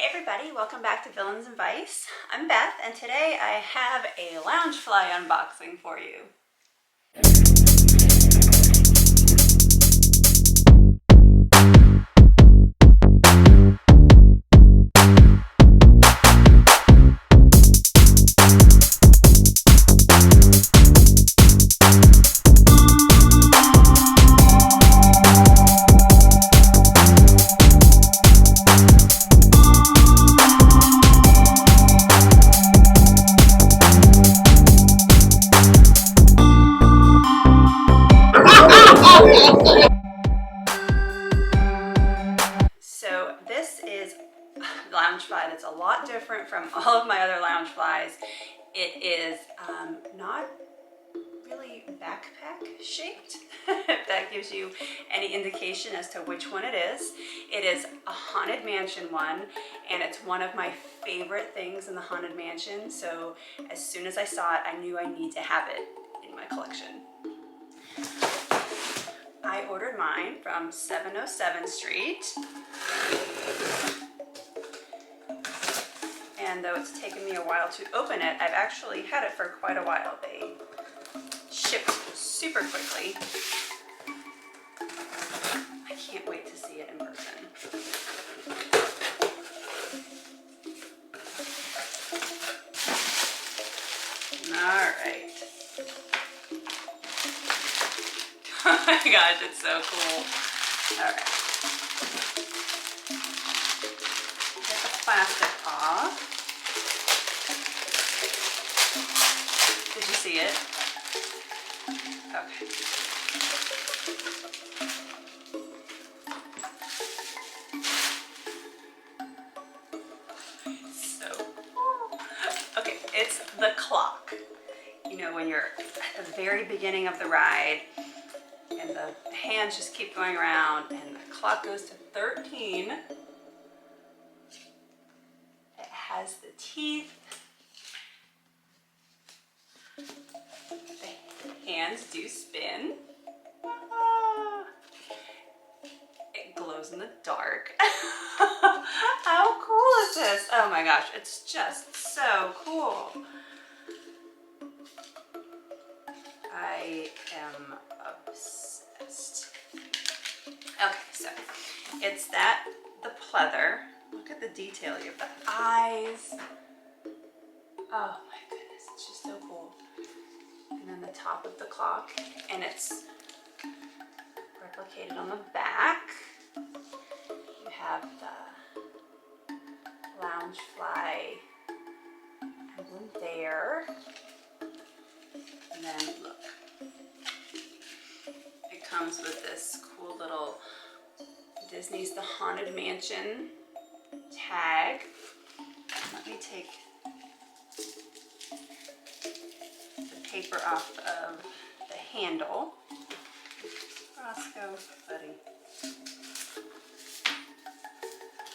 Hey everybody, welcome back to Villains and Vice. I'm Beth and today I have a Loungefly unboxing for you. So this is a Loungefly that's a lot different from all of my other Loungeflies. It is not really backpack shaped, if that gives you any indication as to which one it is. It is a Haunted Mansion one, and it's one of my favorite things in the Haunted Mansion. So as soon as I saw it, I knew I need to have it in my collection. I ordered mine from 707 Street. And though it's taken me a while to open it, I've actually had it for quite a while. They shipped super quickly. I can't wait to see it in person. All right. Oh my gosh, it's so cool. All right. Get the plastic off. Did you see it? Okay. So, okay, it's the clock. You know, when you're at the very beginning of the ride and the hands just keep going around and the clock goes to 13. It has the teeth. The hands do spin. It glows in the dark. How cool is this? Oh my gosh, it's just so cool. I am obsessed. Okay, so it's the pleather. Look at the detail. You have the eyes. Oh my goodness, it's just so cool. And then the top of the clock, and it's replicated on the back. You have the Loungefly emblem there. And then look, it comes with this cool little Disney's The Haunted Mansion tag. Let me take the paper off of the handle. Roscoe, buddy.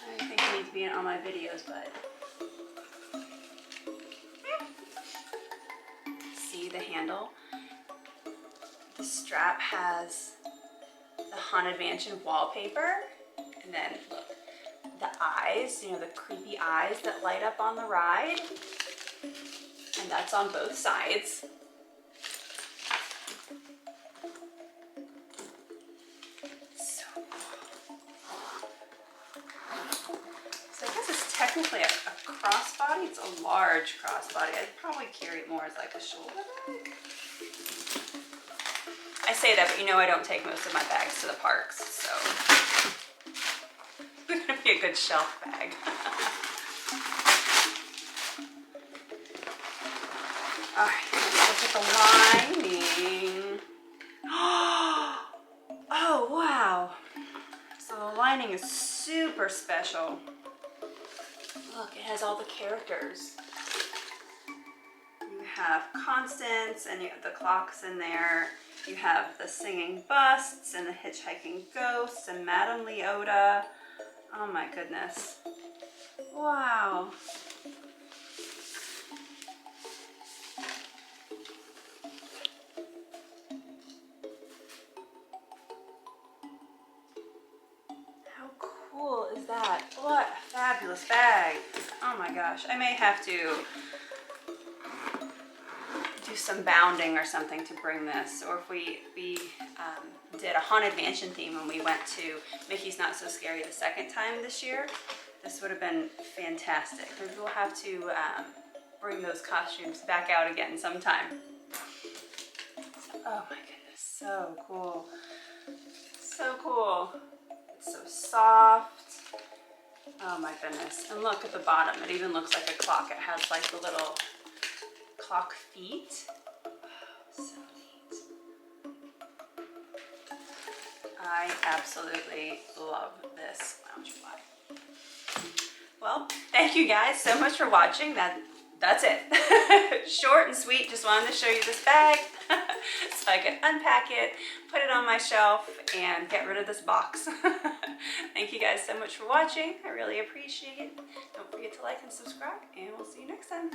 I think you need to be in all my videos, but see the handle? The strap has the Haunted Mansion wallpaper, and then look, the eyes, you know, the creepy eyes that light up on the ride, and that's on both sides. So I guess it's technically a crossbody. It's a large crossbody. I'd probably carry it more as like a shoulder bag. I say that, but you know I don't take most of my bags to the parks, so it's gonna be a good shelf bag. All right, let's look at the lining. Oh wow! So the lining is super special. Look, it has all the characters. You have Constance, and you have the clocks in there. You have the singing busts and the hitchhiking ghosts and Madame Leota. Oh my goodness. Wow. How cool is that? What a fabulous fabulous bag. Oh my gosh, I may have to do some bounding or something to bring this, or if we did a Haunted Mansion theme when we went to Mickey's Not So Scary the second time this year, this would have been fantastic. Maybe we'll have to bring those costumes back out again sometime. Oh my goodness, so cool. So cool. It's so soft. Oh my goodness. And look at the bottom. It even looks like a clock. It has like the little clock feet. Oh, so neat. I absolutely love this Loungefly. Well, thank you guys so much for watching. That's it. Short and sweet. Just wanted to show you this bag so I could unpack it, put it on my shelf, and get rid of this box. Thank you guys so much for watching. I really appreciate it. Don't forget to like and subscribe, and we'll see you next time.